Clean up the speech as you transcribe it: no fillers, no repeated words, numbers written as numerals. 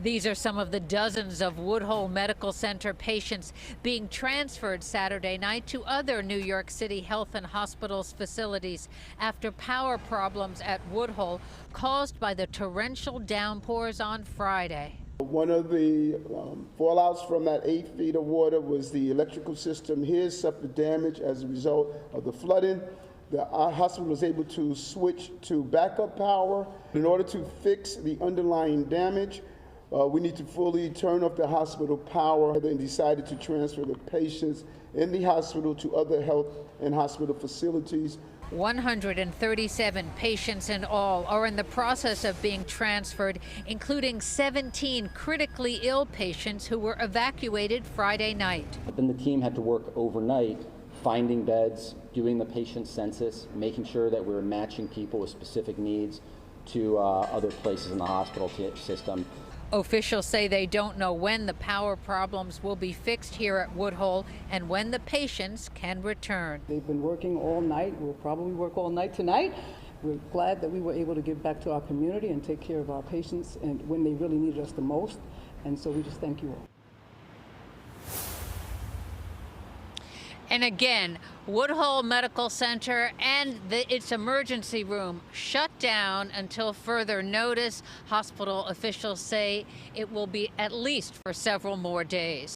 These are some of the dozens of Woodhull Medical Center patients being transferred Saturday night to other New York City Health and Hospitals facilities after power problems at Woodhull caused by the torrential downpours on Friday. One of the fallouts from that 8 feet of water was the electrical system here suffered damage as a result of the flooding. Our hospital was able to switch to backup power. In order to fix the underlying damage, we need to fully turn off the hospital power, and decided to transfer the patients in the hospital to other health and hospital facilities. 137 patients in all are in the process of being transferred, including 17 critically ill patients who were evacuated Friday night. But then the team had to work overnight, finding beds, doing the patient census, making sure that we were matching people with specific needs to other places in the hospital system. Officials say they don't know when the power problems will be fixed here at Woodhull and when the patients can return. They've been working all night. We'll probably work all night tonight. We're glad that we were able to give back to our community and take care of our patients and when they really needed us the most. And so we just thank you all. And again, Woodhull Medical Center and its emergency room shut down until further notice. Hospital officials say it will be at least for several more days.